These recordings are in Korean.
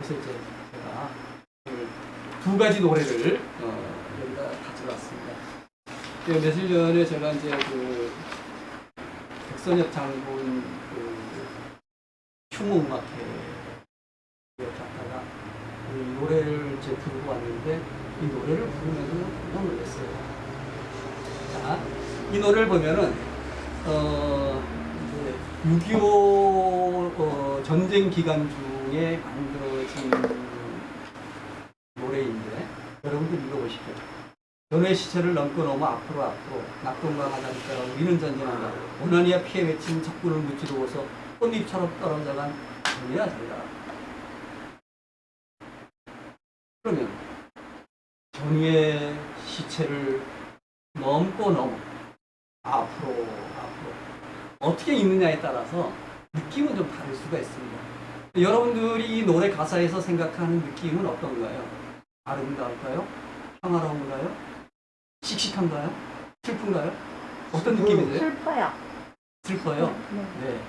그래서 이제 제가 오늘 두 가지 노래를 여기다 가져왔습니다. 며칠 전에 제가 이제 그 백선엽 장군 그 흉무음악회에 갔다가 이 노래를 이제 부르고 왔는데 이 노래를 부르면서 너무 놀랐어요. 자, 이 노래를 보면은 이제 6.25 전쟁 기간 중에 만들어진 노래인데 여러분들 읽어보십시오. 연애 시체를 넘고 넘어 앞으로 낙동강 하나를 따라 우리는 전쟁한다. 원한이야 피해 외친 적군을 무찌르고서 꽃잎처럼 떨어져간 전이야 전이다. 그러면 전우의 시체를 넘고 넘어 앞으로 어떻게 읽느냐에 따라서 느낌은 좀 다를 수가 있습니다. 여러분들이 이 노래 가사에서 생각하는 느낌은 어떤가요? 아름다울까요? 평화로운가요? 씩씩한가요? 슬픈가요? 어떤 느낌이세요? 슬퍼요. 슬퍼요? 네. 네.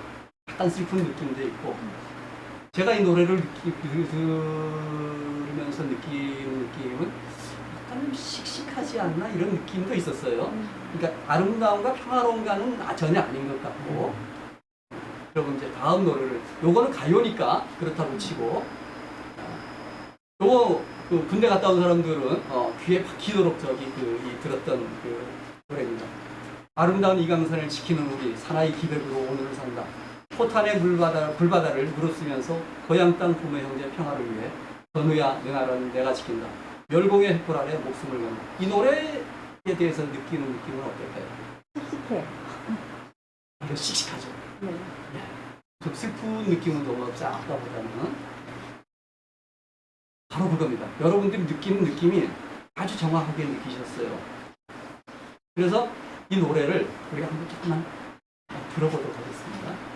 약간 슬픈 느낌도 있고 제가 이 노래를 들으면서 느끼는 느낌은 약간 씩씩하지 않나 이런 느낌도 있었어요. 그러니까 아름다움과 평화로운가는 전혀 아닌 것 같고 여러분 이제 다음 노래를 요거는 가요니까 그렇다고 치고 요거 그 군대 갔다 온 사람들은 귀에 박히도록 들었던 그 노래입니다. 아름다운 이강산을 지키는 우리 사나이 기백으로 오늘을 산다. 포탄의 불바다를 무릅쓰면서 고향 땅 부모 형제 평화를 위해 전우야 내 나라는 내가 지킨다. 멸공의 횃불 아래 목숨을 건다. 이 노래에 대해서 느끼는 느낌은 어떨까요? 씩씩해. 아주 씩씩하죠. 네. 좀 슬픈 느낌은 너무 없지 아까보다는 바로 그겁니다. 여러분들이 느끼는 느낌이 아주 정확하게 느끼셨어요. 그래서 이 노래를 우리가 한번 조금만 들어보도록 하겠습니다.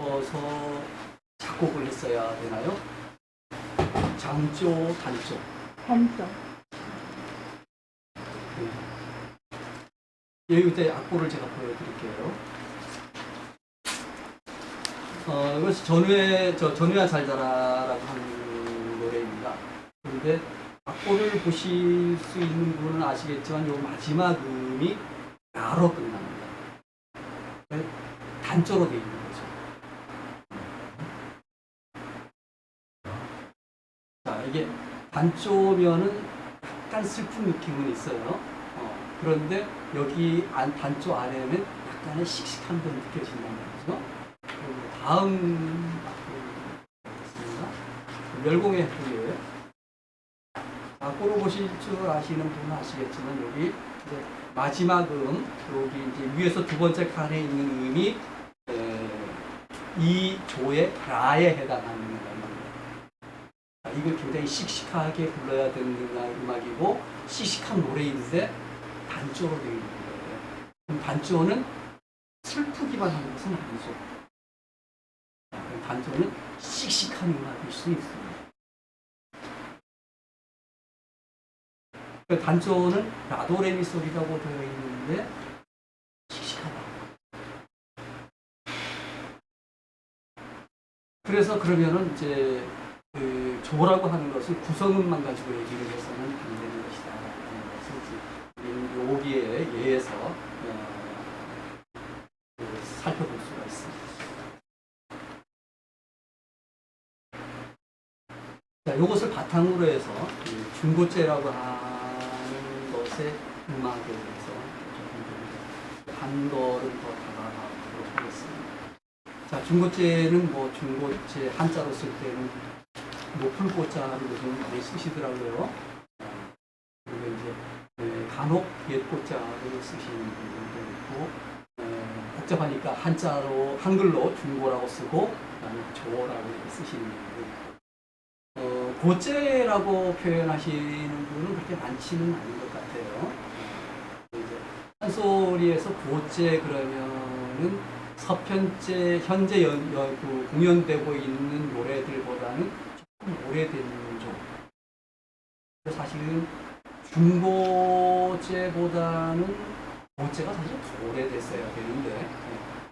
어서 작곡을 했어야 되나요? 장조, 단조. 단조. 여기 이제 악보를 제가 보여드릴게요. 이것이 전우야 잘 자라라고 하는 노래입니다. 그런데 악보를 보실 수 있는 분은 아시겠지만 요 마지막 음이 야로 끝납니다. 단조로 되어 있는 거죠. 자, 이게 단조면은 약간 슬픈 느낌은 있어요. 그런데 여기 단조 안에는 약간의 씩씩함도 느껴진다는 거죠. 다음 보겠습니다. 멸공의 불이에요. 악보로 보실 줄 아시는 분은 아시겠지만 여기 이제 마지막 여기 이제 위에서 두 번째 칸에 있는 음이 이 조의 라에 해당하는 음악입니다. 이걸 굉장히 씩씩하게 불러야 되는 음악이고 씩씩한 노래인데 단조로 되어 있는 거예요. 그럼 단조는 슬프기만 하는 것은 아니죠. 단조는 씩씩한 음악일 수 있습니다. 단조는 라도레미솔이라고 되어 있는데 씩씩하다. 그래서 그러면은 이제 그 조라고 하는 것은 구성음만 가지고 얘기를 해서는 안 되는 것이다. 라는 것을 여기에 의해서 살펴볼 수가 있습니다. 자, 이것을 바탕으로 해서 중고제라고 하는 것의 음악에 대해서 조금 한 걸음 더 다가가도록 하겠습니다. 자, 중고제는 뭐 중고제 한자로 쓸 때는 높은 고자를 요즘 많이 쓰시더라고요. 그리고 이제 간혹 옛고자를 쓰시는 분들도 있고 복잡하니까 한글로 중고라고 쓰고 그다음에 조라고 쓰시는 분들도 있고. 고제라고 표현하시는 분은 그렇게 많지는 않은 것 같아요. 이제 한소리에서 고제 그러면은 서편제 현재 공연되고 있는 노래들보다는 조금 오래된 조. 사실은 중고제보다는 고제가 사실 더 오래됐어야 되는데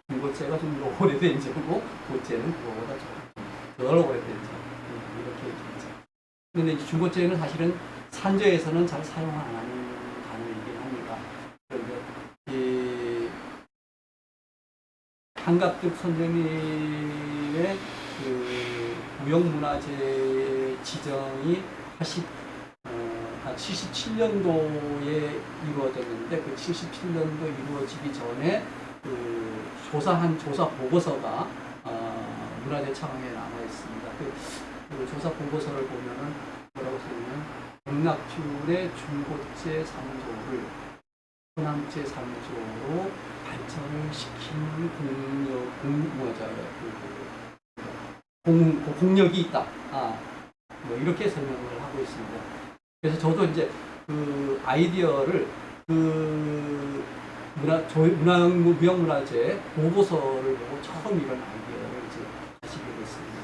중고제가 좀 오래된 조고 고제는 그거보다 조금 덜 오래된 조. 이렇게 얘기하죠. 그런데 중고제는 사실은 산조에서는 잘 사용 안 하는 단어이긴 합니다. 그런데 이 한갑득 선생님의 그 무형문화재 지정이 77년도에 이루어졌는데 그 77년도 이루어지기 전에 그 조사 보고서가 문화재 차원에 남아 있습니다. 그 조사 보고서를 보면은 뭐라고 쓰냐면 백낙춘의 중고제 3조를 호남제 3조로 발전을 시키는 공력이 있다. 뭐 이렇게 설명을 하고 있습니다. 그래서 저도 이제 그 아이디어를 그 무형문화재 보고서를 보고 처음 이런 아이디어를 이제 하시게 됐습니다.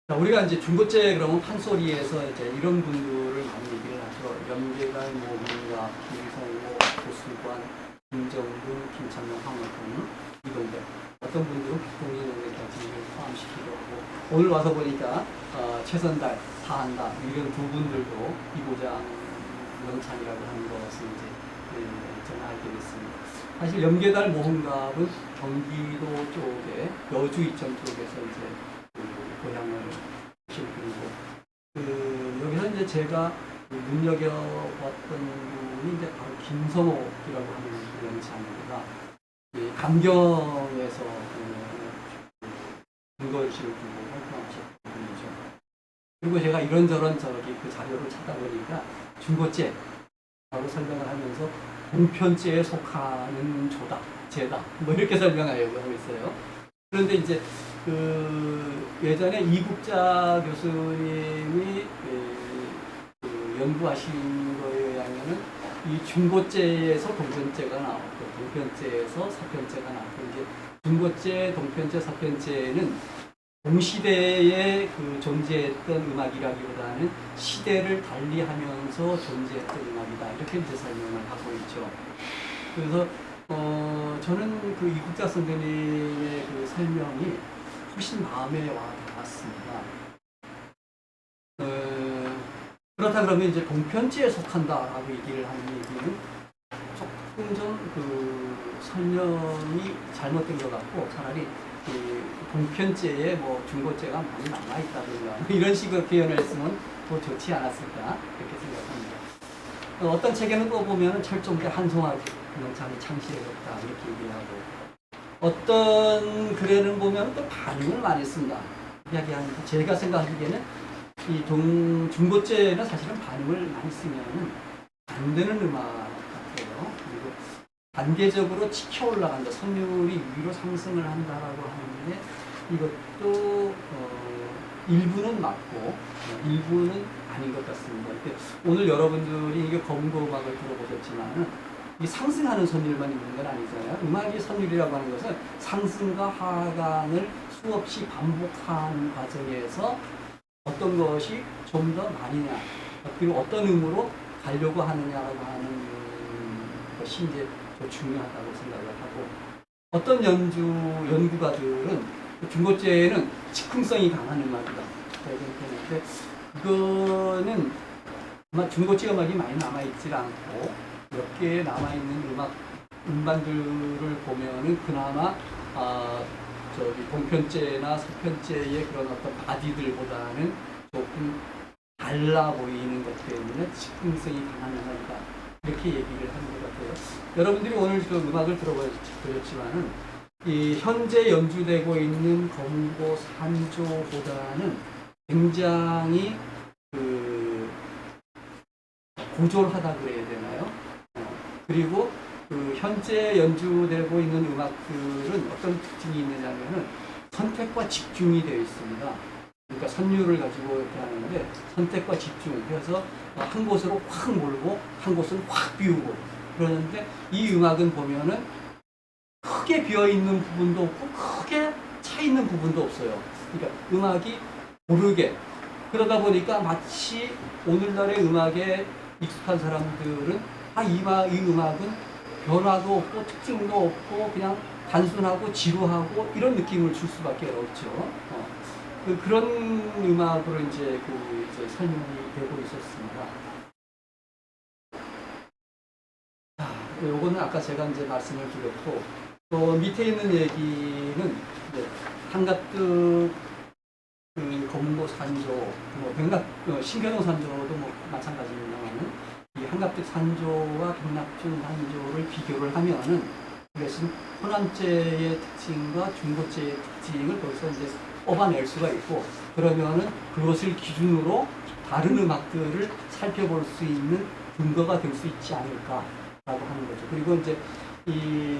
자, 우리가 이제 중고제 그러면 판소리에서 이제 이런 분들을 많이 얘기를 하죠. 염계갈, 모민가, 김성호, 고수관, 김정근, 김창룡, 황호동, 이동대. 어떤 분들은 국동인원까지 포함시키기도 하고 오늘 와서 보니까 최선달, 사한다 이런 두 분들도 이보장 명창이라고 하는 것을 이제 저는 알게 됐습니다. 사실 염계달 모흥갑은 경기도 쪽에 여주 이천 쪽에서 이제 고향을 하신 분이고 여기서 이제 제가 눈여겨봤던 분이 이제 바로 김성옥이라고 하는 명창입니다. 강경에서 근거의식을 두고 활동하셨던 분이죠. 그리고 제가 이런저런 그 자료를 찾아보니까 중고제라고 설명을 하면서 공편제에 속하는 조다, 제다, 뭐 이렇게 설명하려고 하고 있어요. 그런데 이제 예전에 이국자 교수님이 연구하신 거에 의하면은 이 중고제에서 동편제가 나왔고 동편제에서 서편제가 나왔고 이제 중고제, 동편제, 서편제는 동시대에 그 존재했던 음악이라기보다는 시대를 달리하면서 존재했던 음악이다 이렇게 이제 설명을 하고 있죠. 그래서 저는 그 이국자 선생님의 그 설명이 훨씬 마음에 와 닿았습니다. 그렇다 그러면 이제 동편제에 속한다라고 얘기를 하는 얘기는 조금 좀 그 설명이 잘못된 것 같고 차라리 그 동편제에 뭐 중고제가 많이 남아있다든가 이런 식으로 표현을 했으면 더 좋지 않았을까 이렇게 생각합니다. 어떤 책에는 또 보면 철종대 한송화 장이 창시해졌다 이렇게 얘기하고 어떤 글에는 보면 또 반응을 많이 했습니다. 이야기하니까 제가 생각하기에는 이 중고제는 사실은 반응을 많이 쓰면은 안 되는 음악 같아요. 그리고 단계적으로 치켜 올라간다, 선율이 위로 상승을 한다라고 하는데 이것도 일부는 맞고 일부는 아닌 것 같습니다. 오늘 여러분들이 이게 검은고 음악을 들어보셨지만은 이 상승하는 선율만 있는 건 아니잖아요. 음악의 선율이라고 하는 것은 상승과 하강을 수없이 반복하는 과정에서 어떤 것이 좀 더 많으냐, 그리고 어떤 음으로 가려고 하느냐라고 하는 것이 이제 더 중요하다고 생각을 하고, 어떤 연구가들은 중고제에는 즉흥성이 강한 음악이다. 그런데 그거는 아마 중고제 음악이 많이 남아있질 않고 몇 개 남아있는 음반들을 보면은 그나마 동편제나 서편제의 그런 어떤 바디들보다는 조금 달라 보이는 것 때문에 즉흥성이 강한 음악이다. 이렇게 얘기를 하는 것 같아요. 여러분들이 오늘 그 음악을 들어보셨지만은 이 현재 연주되고 있는 검은고 산조보다는 굉장히 그 고졸하다 그래야 되나요? 그리고 그 현재 연주되고 있는 음악들은 어떤 특징이 있느냐면은 선택과 집중이 되어 있습니다. 그러니까 선율을 가지고 이렇게 하는데 선택과 집중, 그래서 한 곳으로 확 몰고 한 곳은 확 비우고 그러는데 이 음악은 보면은 크게 비어 있는 부분도 없고 크게 차 있는 부분도 없어요. 그러니까 음악이 고르게, 그러다 보니까 마치 오늘날의 음악에 익숙한 사람들은 이 음악은 변화도 없고 특징도 없고 그냥 단순하고 지루하고 이런 느낌을 줄 수밖에 없죠. 그런 음악으로 이제 설명이 되고 있었습니다. 자, 요거는 아까 제가 이제 말씀을 드렸고, 또 밑에 있는 얘기는 한가득 그 검은고 산조, 신겨동 산조도 마찬가지입니다만은 이 한가득 산조와 백낙준 산조를 비교를 하면은 이것은 호남제의 특징과 중고제의 특징을 거기서 이제 뽑아낼 수가 있고, 그러면은 그것을 기준으로 다른 음악들을 살펴볼 수 있는 근거가 될 수 있지 않을까라고 하는 거죠. 그리고 이제 이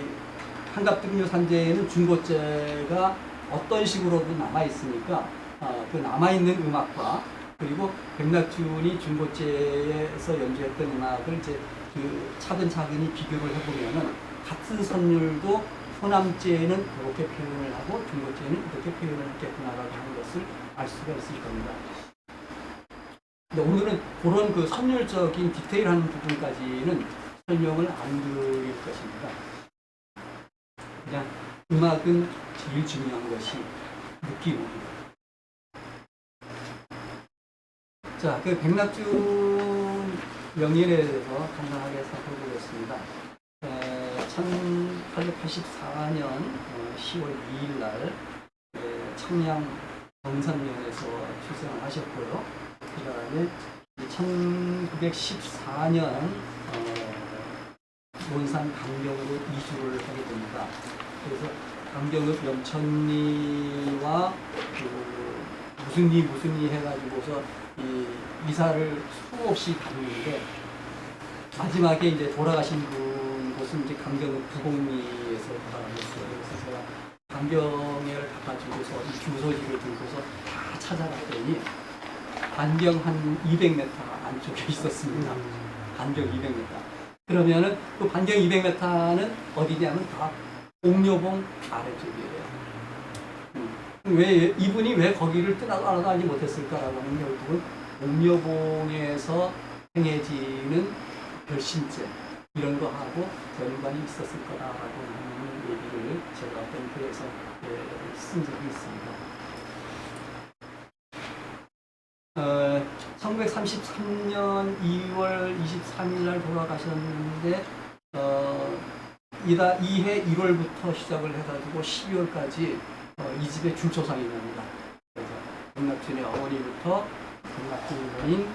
한갑등류 산제에는 중고제가 어떤 식으로든 남아 있으니까 그 남아 있는 음악과 그리고 백낙준이 중고제에서 연주했던 음악을 이제 그 차근차근히 비교를 해보면은 같은 선율도 호남제는 그렇게 표현을 하고 중고제는 이렇게 표현을 했겠구나라고 하는 것을 알 수가 있을 겁니다. 근데 오늘은 그런 그 선율적인 디테일한 부분까지는 설명을 안 드릴 것입니다. 그냥 음악은 제일 중요한 것이 느낌입니다. 자, 그 백낙준 명인에 대해서 간단하게 살펴보겠습니다. 1884년 10월 2일 날 청양 정선면에서 출생을 하셨고요. 그 다음에 1914년 논산 강경으로 이주를 하게 됩니다. 그래서 강경읍 염천리와 무슨 리 해가지고서 이사를 수없이 다니는데 마지막에 이제 돌아가신 곳은 이제 강경읍 부곡리에서 돌아가셨어요. 그래서 제가 강경을 가가지고서 이 주소지를 들고서 다 찾아갔더니 반경 한 200m 안쪽에 있었습니다. 반경 200m. 그러면은 그 반경 200m는 어디냐면 다 옥녀봉 아래쪽이에요. 왜 이분이 왜 거기를 떠나가지 못했을까라고 하면 결국은 옥녀봉에서 행해지는 별신제 이런 거 하고 연관이 있었을 거다라고 하는 얘기를 제가 어떤 글에서 쓴 적이 있습니다. 1933년 2월 23일 날 돌아가셨는데 이해 1월부터 시작을 해가지고 12월까지 이 집에 줄초상이 납니다. 그래서 백낙준의 어머니부터 백낙준 본인,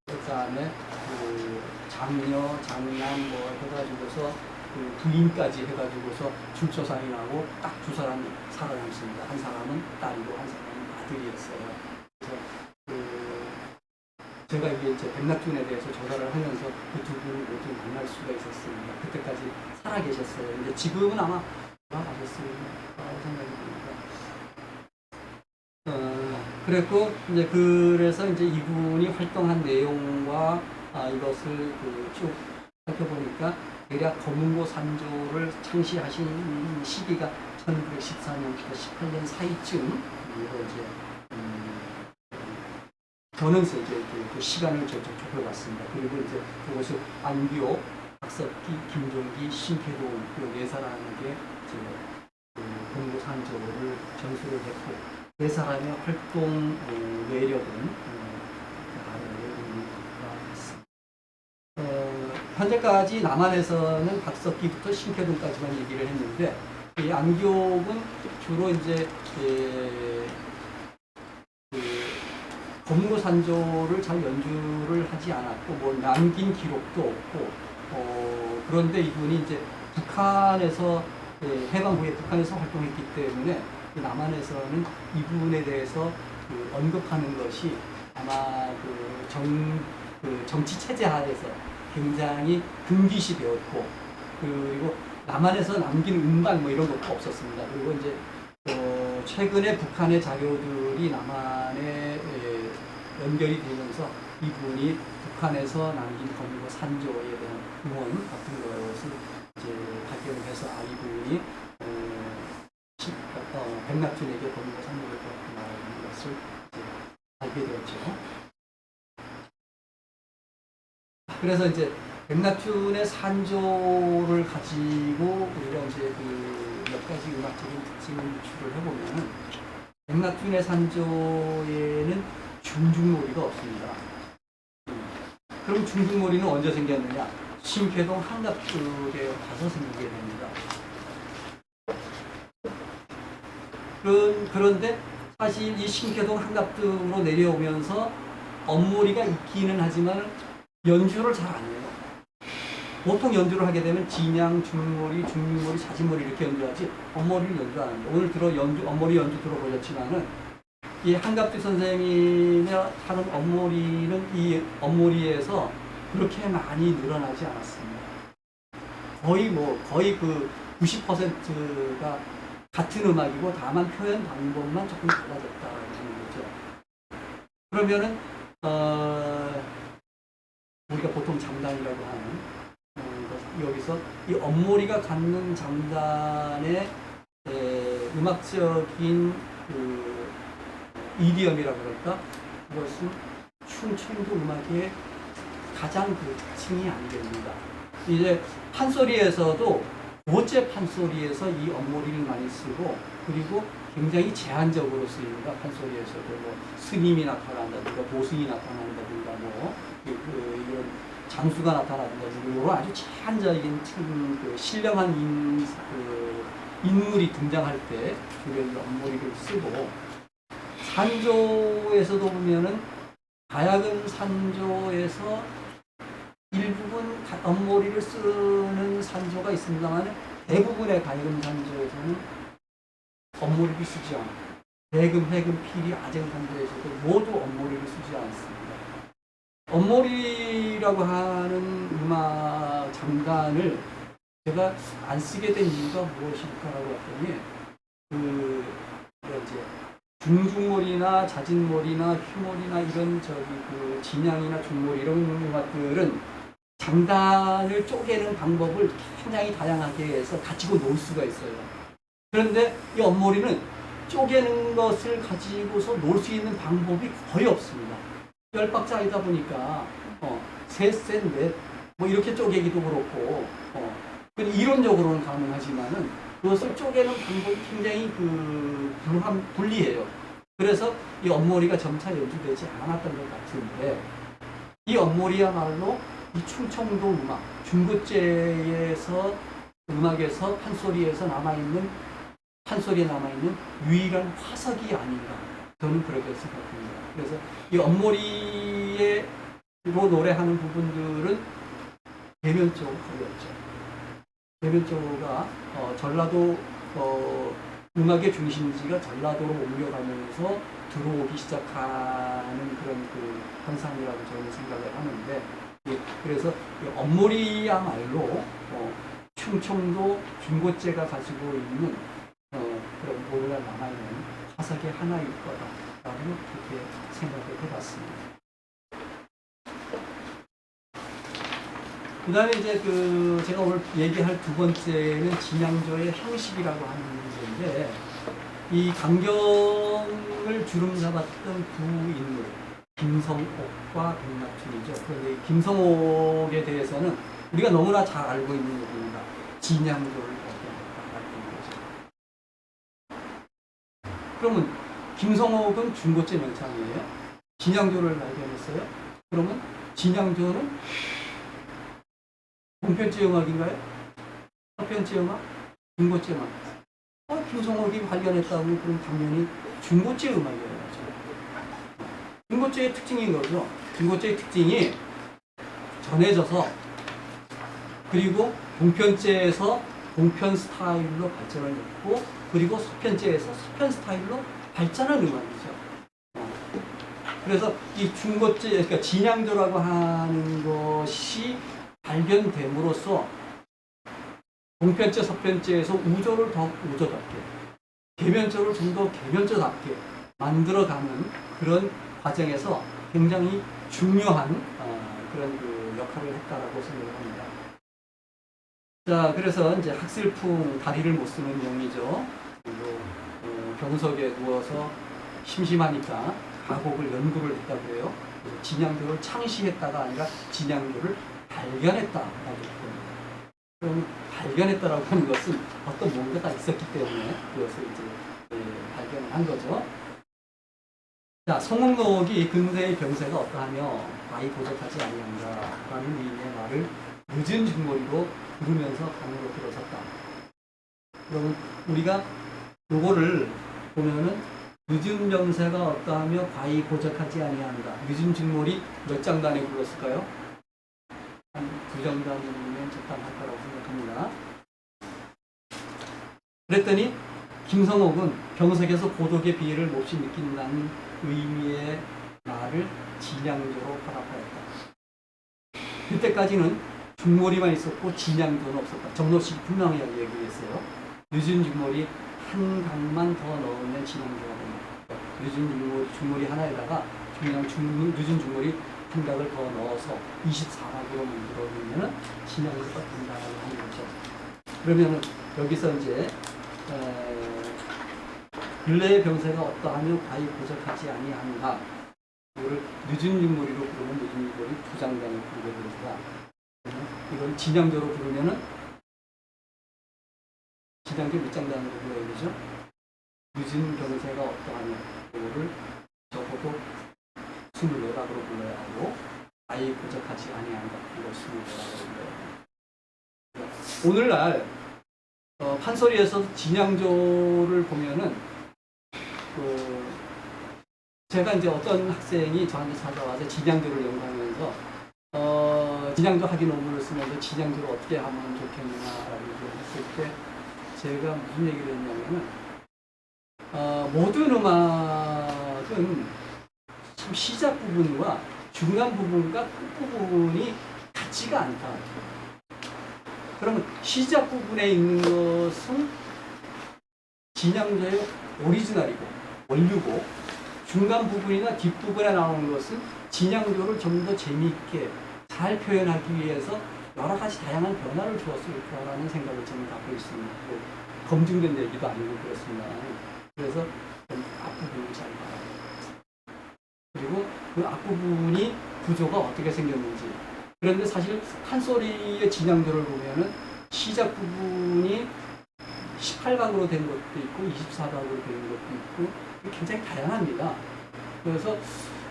그 다음에 그 장녀, 장남 뭐 해가지고서 그 부인까지 해가지고서 줄초상이 나고 딱 두 사람이 살아남습니다. 한 사람은 딸이고 한 사람은 아들이었어요. 그래서 제가 이제 백낙준에 대해서 조사를 하면서 그 두 분을 모두 만날 수가 있었습니다. 그때까지 살아계셨어요. 이제 지금은 아마 돌아가셨을 거라고 생각이 듭니다. 그랬고 이제 그래서 이제 이분이 활동한 내용과 이것을 쭉 살펴보니까 대략 검은고 산조를 창시하신 시기가 1914년부터 18년 사이쯤 그리고 이제 저는 이제 그 시간을 좁혀봤습니다. 그리고 이제 그것을 안교, 박석기, 김종기, 신태동 그 네 사람에게 그 검은고 산조를 전수를 했고 네 사람의 활동 내력은 현재까지 남한에서는 박석기부터 신태동까지만 얘기를 했는데 이 안교는 주로 이제 검은고 산조를 잘 연주를 하지 않았고 뭐 남긴 기록도 없고 그런데 이분이 이제 북한에서 해방 후에 북한에서 활동했기 때문에 남한에서는 이분에 대해서 언급하는 것이 아마 정치 체제 하에서 굉장히 금기시 되었고 그리고 남한에서 남긴 음반 뭐 이런 것도 없었습니다. 그리고 이제 최근에 북한의 자료들이 남한에 연결이 되면서 이분이 북한에서 남긴 검은고 산조에 대한 응원 같은 것을 이제 발견을 해서 이분이 백낙준에게 검은고 산조를 말하는 것을 알게 되었죠. 그래서 이제 백낙준의 산조를 가지고 우리가 이제 몇 가지 음악적인 특징을 유추를 해보면은 백낙준의 산조에는 중중몰이가 없습니다. 그럼 중중몰이는 언제 생겼느냐? 신쾌동 한갑들에 가서 생기게 됩니다. 그런데 사실 이 신쾌동 한갑들로 내려오면서 엄몰이가 있기는 하지만 연주를 잘 안 해요. 보통 연주를 하게 되면 진양, 중몰이, 중몰이, 자진몰이 이렇게 연주하지 엄몰이를 연주 안 합니다. 오늘 엄몰이 연주 들어보셨지만은 이 한갑주 선생님이 하는 엄몰이는 이 엄몰이에서 그렇게 많이 늘어나지 않았습니다. 거의 그 90%가 같은 음악이고 다만 표현 방법만 조금 달라졌다는 거죠. 그러면은 우리가 보통 장단이라고 하는 여기서 이 엄몰이가 갖는 장단의 음악적인 이디엄이라고 그럴까? 그것은 충청도 음악의 가장 특징이 아니겠는가. 이제 판소리에서도 도제 판소리에서 이 엄몰이를 많이 쓰고 그리고 굉장히 제한적으로 쓰입니다. 판소리에서도 뭐 스님이 나타난다든가 보승이 나타난다든가 뭐 이런 장수가 나타난다든가 이런 아주 제한적인 신령한 인물이 등장할 때 주로 엄몰이를 쓰고 산조에서도 보면은 가야금 산조에서 일부분 엄몰이를 쓰는 산조가 있습니다만 대부분의 가야금 산조에서는 엄몰이를 쓰지 않아요. 대금, 해금, 피리, 아쟁 산조에서도 모두 엄몰이를 쓰지 않습니다. 엄몰이라고 하는 음악 장단을 제가 안 쓰게 된 이유가 무엇일까라고 했더니 이제 중중몰이나 자진몰이나 휘몰이나 이런 진양이나 중몰 이런 음악들은 장단을 쪼개는 방법을 굉장히 다양하게 해서 가지고 놀 수가 있어요. 그런데 이 엄모리는 쪼개는 것을 가지고서 놀 수 있는 방법이 거의 없습니다. 10박자이다 보니까 셋, 셋, 넷, 뭐 이렇게 쪼개기도 그렇고 이론적으로는 가능하지만은 그것을 쪼개는 방법이 굉장히 불리해요. 그래서 이 엄모리가 점차 연주되지 않았던 것 같은데, 이 엄모리야말로 이 충청도 음악, 중고재에서 음악에서 판소리에 남아있는 유일한 화석이 아닌가, 저는 그렇게 생각합니다. 그래서 이 엄모리로 노래하는 부분들은 대면적으로 걸렸죠. 대면적으로가 전라도 음악의 중심지가 전라도로 옮겨가면서 들어오기 시작하는 그런 현상이라고 저는 생각을 하는데, 그래서 엄모리야말로 충청도 중고재가 가지고 있는 그런 노래가 남아있는 화석의 하나일 거다라고 그렇게 생각을 해봤습니다. 그 다음에 이제 제가 오늘 얘기할 두 번째는 진양조의 형식이라고 하는 문제인데, 이 강경을 주름 잡았던 두 인물, 김성옥과 백낙춘이죠. 그런데 김성옥에 대해서는 우리가 너무나 잘 알고 있는 얘기입니다. 진양조를 발견했다라는 거죠. 그러면 김성옥은 중고재 명창이에요. 진양조를 발견했어요. 그러면 진양조는 동편제 음악인가요? 서편제 음악? 중고재 음악? 김성옥이 발견했다고 그럼 당연히 중고재 음악이어야죠. 중고재의 특징인 거죠. 중고재의 특징이 전해져서, 그리고 동편제에서 동편 스타일로 발전을 했고, 그리고 서편제에서 서편 스타일로 발전한 음악이죠. 그래서 이 중고재, 그러니까 진양조라고 하는 것이 발견됨으로써 동편제, 서편제에서 우조를 더 우조답게, 계면조를 좀 더 계면조답게 만들어가는 그런 과정에서 굉장히 중요한 그런 역할을 했다라고 생각을 합니다. 자, 그래서 이제 학슬풍, 다리를 못 쓰는 용이죠. 그리고 병석에 누워서 심심하니까 가곡을 연구를 했다고 해요. 진양조를 창시했다가 아니라 진양조를 발견했다라고 합니다. 그럼 발견했다라고 하는 것은 어떤 뭔가가 있었기 때문에 그것을 이제 발견을 한 거죠. 자, 송옥록이 근세의 병세가 어떠하며 아이 고적하지 아니한다라는 의미의 말을 늦은 중머리로 부르면서 강으로 들어섰다. 그러면 우리가 요거를 보면은 늦은 병세가 어떠하며 과히 고적하지 아니한다. 늦은 중머리 몇 장단에 불렀을까요? 한 2장단이면 적당할 거라고 생각합니다. 그랬더니 김성옥은 병석에서 고독의 비애를 몹시 느낀다는 의미의 말을 진양조로 파악하였다. 그때까지는 중머리만 있었고 진양조는 없었다. 정록식이 분명하게 얘기했어요. 늦은 중머리 한 강만 더 넣으면 진양조가 됩니다. 늦은 중머리 하나에다가 늦은 중머리 한 강을 더 넣어서 24박으로 만들어주면 진양조가 된다고 하는 거죠. 그러면 여기서 이제 근래의 병세가 어떠하며 과히 고적하지 아니한가. 이걸 늦은 육머리로 부르면 늦은 육머리 2장단을 부르게 되니까, 이걸 진양조로 부르면은 진양조 밑장단으로 불러야 되죠. 늦은 병세가 어떠하며, 이거를 적어도 24박으로 불러야 하고, 과히 고적하지 아니한가. 이걸 24박으로 불러야 합니다. 오늘날 판소리에서 진양조를 보면은 제가 이제 어떤 학생이 저한테 찾아와서 진양조를 연구하면서 진양조 학위 논문을 쓰면서 진양조를 어떻게 하면 좋겠냐라고 얘기를 했을 때 제가 무슨 얘기를 했냐면은 모든 음악은 참 시작 부분과 중간 부분과 끝 부분이 같지가 않다. 그러면 시작 부분에 있는 것은 진양조의 오리지널이고 원류고, 중간 부분이나 뒷부분에 나오는 것은 진양조를 좀 더 재미있게 잘 잘 표현하기 위해서 여러 가지 다양한 변화를 주었을 거라는 생각을 저는 갖고 있습니다. 뭐 검증된 얘기도 아니고 그렇습니다. 그래서 앞부분을 잘 봐야 돼요. 그리고 그 앞부분이 구조가 어떻게 생겼는지. 그런데 사실 한 소리의 진양조를 보면은 시작 부분이 18박으로 된 것도 있고 24박으로 된 것도 있고 굉장히 다양합니다. 그래서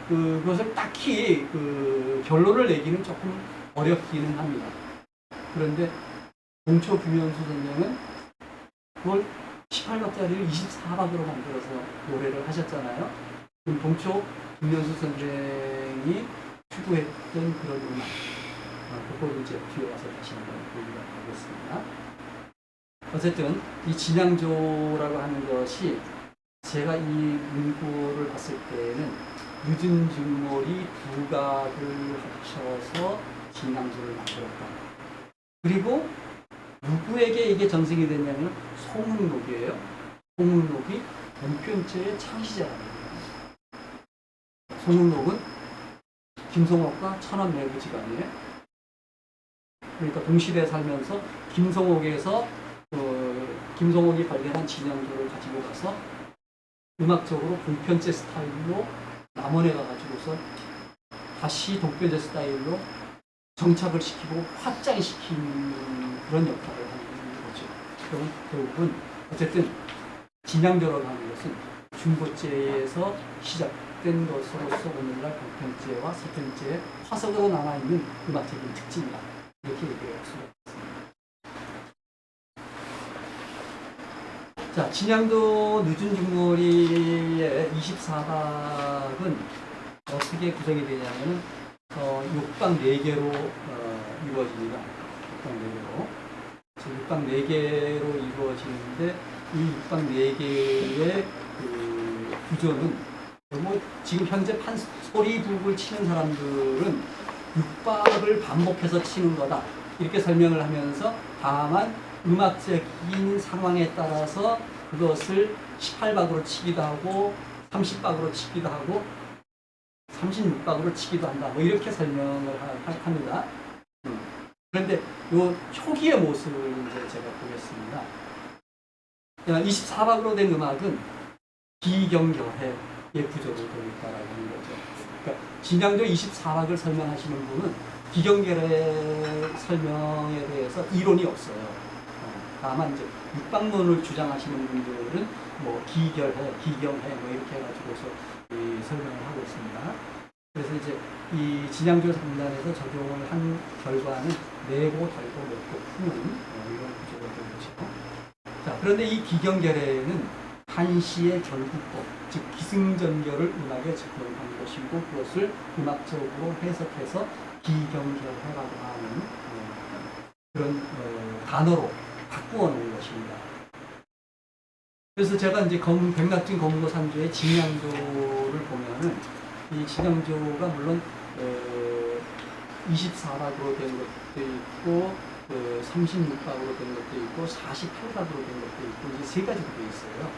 그것을 딱히 결론을 내기는 조금 어렵기는 합니다. 그런데 동초 김현수 선생은 그걸 18박짜리를 24박으로 만들어서 노래를 하셨잖아요. 그럼 동초 김현수 선생이 추구했던 그런 음악, 그걸 이제 뒤에 와서 다시 한번 얘기를 하겠습니다. 어쨌든 이 진양조라고 하는 것이 제가 이 문구를 봤을 때는 늦은 증몰이 두 각을 합쳐서 진양조를 만들었다. 그리고 누구에게 이게 전승이 됐냐면 송은록이에요. 송은록이 본편제의 창시자랍니다. 송은록은 김성옥과 천안매부지간이에요. 그러니까 동시대에 살면서 김성옥에서 김성옥이 발견한 진양조를 가지고 가서 음악적으로 동편제 스타일로 남원에 가가지고서 다시 동편제 스타일로 정착을 시키고 확장시키는 그런 역할을 하는 거죠. 그럼 결국은 어쨌든 진양조라고 하는 것은 중고제에서 시작된 것으로서 오늘날 동편제와 서편제의 화석으로 남아있는 음악적인 특징이다. 이렇게 얘기할 수가 있습니다. 자, 진양도 늦은 중몰이의 24박은 어떻게 구성이 되냐면은, 6박 4개로 이루어집니다. 6박 4개로 이루어지는데, 이 6박 4개의 구조는, 뭐, 지금 현재 소리북을 치는 사람들은 6박을 반복해서 치는 거다. 이렇게 설명을 하면서, 다만, 음악적인 상황에 따라서 그것을 18박으로 치기도 하고 30박으로 치기도 하고 36박으로 치기도 한다. 뭐 이렇게 설명을 합니다. 그런데 이 초기의 모습을 이제 제가 보겠습니다. 24박으로 된 음악은 기경결해의 구조로 되어 있다라고 하는 거죠. 그러니까 진양조 24박을 설명하시는 분은 기경결해 설명에 대해서 이론이 없어요. 다만 이제 육박론을 주장하시는 분들은 뭐 기결해, 기경해 뭐 이렇게 해가지고서 설명을 하고 있습니다. 그래서 이제 이 진양조 3단에서 적용을 한 결과는 내고, 달고, 맺고, 푸는 이런 구조가 되는 것이고. 자, 그런데 이 기경결해는 한시의 결구법, 즉 기승전결을 음악에 적용한 것이고 그것을 음악적으로 해석해서 기경결해라고 하는 그런 단어로 바꾸어 놓은 것입니다. 그래서 제가 이제 백낙진 검은고 산주의 진양조를 보면은 이 진양조가 물론 24박으로 된 것도 있고 36박으로 된 것도 있고 48박으로 된 것도 있고 이제 세 가지로 되어 있어요.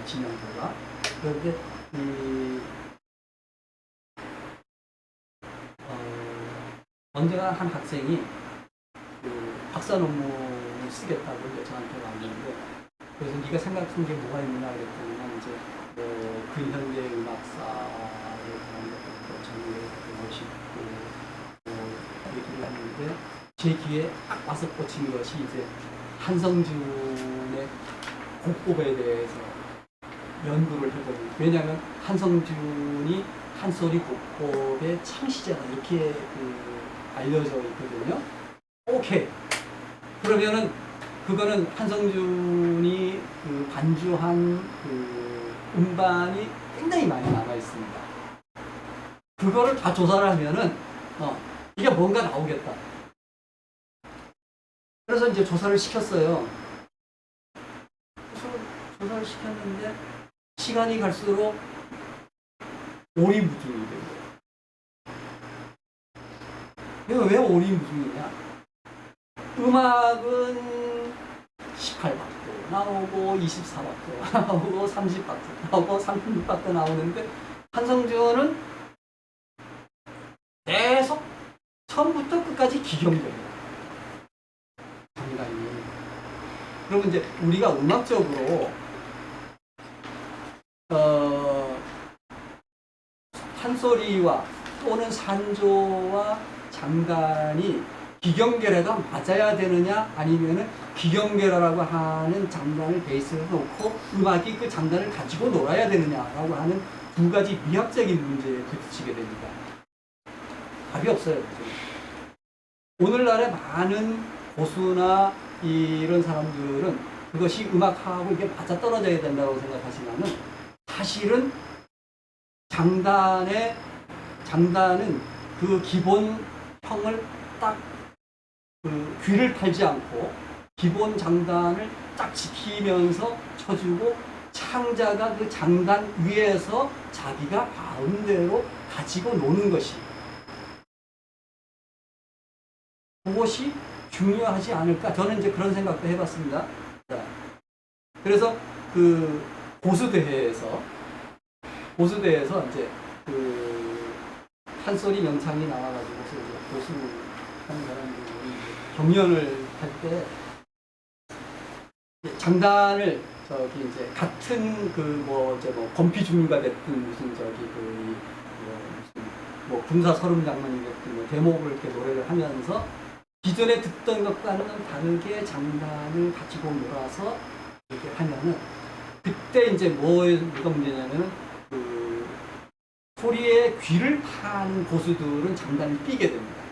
진양조가. 그런데 언제나 한 학생이 박사 논문을 쓰겠다고 이제 저한테 왔는데, 그래서 네가 생각한 게 뭐가 있느냐 그랬더니 이제 근현대 음악사에 대한 것부터 정리해 멋있고 얘기를 했는데 제 귀에 딱 와서 꽂힌 것이 이제 한성준의 곡법에 대해서 연구를 해보니, 왜냐하면 한성준이 한소리 곡법의 창시자다 이렇게 알려져 있거든요. 오케이. 그러면은 그거는 한성준이 반주한 음반이 굉장히 많이 남아 있습니다. 그거를 다 조사를 하면은 이게 뭔가 나오겠다. 그래서 이제 조사를 시켰어요. 그래서 조사를 시켰는데 시간이 갈수록 오리무중이 된 거예요. 왜 오리무중이냐? 음악은 18박도 나오고 24박도 나오고 30박도 나오고 36박도 나오는데 한성준은 계속 처음부터 기경적이에요. 장단이. 그러면 이제 우리가 음악적으로 판소리와 또는 산조와 장단이 기경계라가 맞아야 되느냐 아니면은 기경계라고 하는 장단을 베이스로 놓고 음악이 그 장단을 가지고 놀아야 되느냐라고 하는 두 가지 미학적인 문제에 부딪히게 됩니다. 답이 없어요. 오늘날의 많은 고수나 이런 사람들은 그것이 음악하고 이게 맞아떨어져야 된다고 생각하지만은 사실은 장단은 그 기본형을 딱 그 귀를 팔지 않고 기본 장단을 딱 지키면서 쳐주고 창자가 그 장단 위에서 자기가 마음대로 가지고 노는 것이 그것이 중요하지 않을까? 저는 이제 그런 생각도 해봤습니다. 그래서 그 고수대회에서 이제 그 판소리 명창이 나와가지고 고수 하는 사람들이 경연을 할 때 장단을 저기 이제 같은 건피 중류가 됐든 무슨 군사 서름 장면이 됐든 대목을 이렇게 노래를 하면서 기존에 듣던 것과는 다르게 장단을 가지고 놀아서 이렇게 하면은 그때 이제 뭐가 문제냐면은 그 소리에 귀를 파는 고수들은 장단을 삐게 됩니다.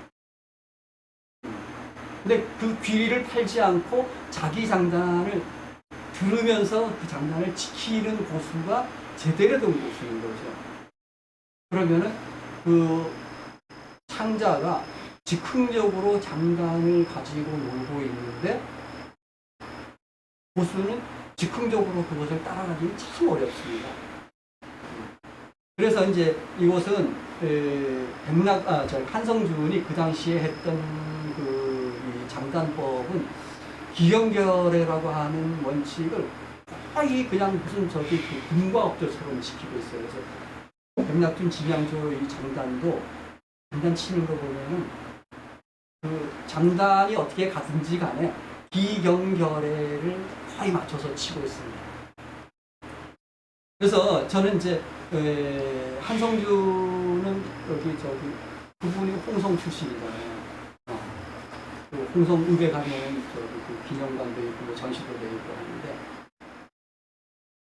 근데 그 귀를 팔지 않고 자기 장단을 들으면서 그 장단을 지키는 고수가 제대로 된 고수인 거죠. 그러면은 그 창자가 즉흥적으로 장단을 가지고 놀고 있는데 고수는 즉흥적으로 그것을 따라가기는 참 어렵습니다. 그래서 이제 이것은 한성준이 그 당시에 했던 그 장단법은 기경결례라고 하는 원칙을 거의 그냥 무슨 그 군과업조처럼 지키고 있어요. 그래서 백낙준, 진양조 이 장단도 장단 치는 거 보면은 그 장단이 어떻게 가든지 간에 기경결례를 거의 맞춰서 치고 있습니다. 그래서 저는 이제 한성준은 그분이 홍성 출신이잖아요. 그 홍성 읍에 가면은 그 기념관도 있고 전시도 되어 있고 하는데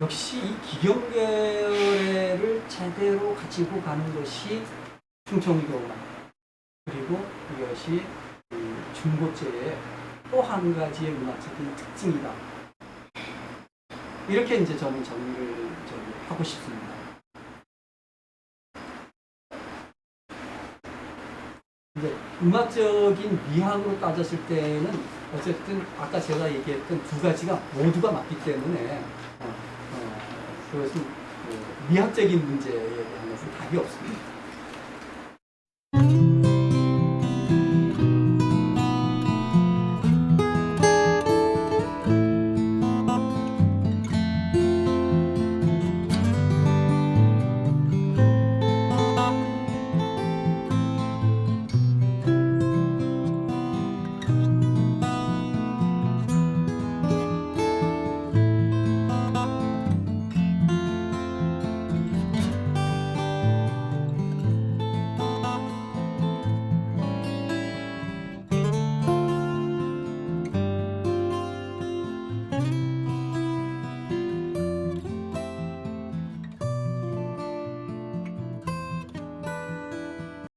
역시 이 기경계를 제대로 가지고 가는 것이 충청교만 그리고 이것이 중고제의 또 한 가지의 음악적인 특징이다. 이렇게 이제 저는 정리를 하고 싶습니다. 근데 음악적인 미학으로 따졌을 때는 어쨌든 아까 제가 얘기했던 두 가지가 모두가 맞기 때문에 그것은 미학적인 문제에 대한 것은 답이 없습니다.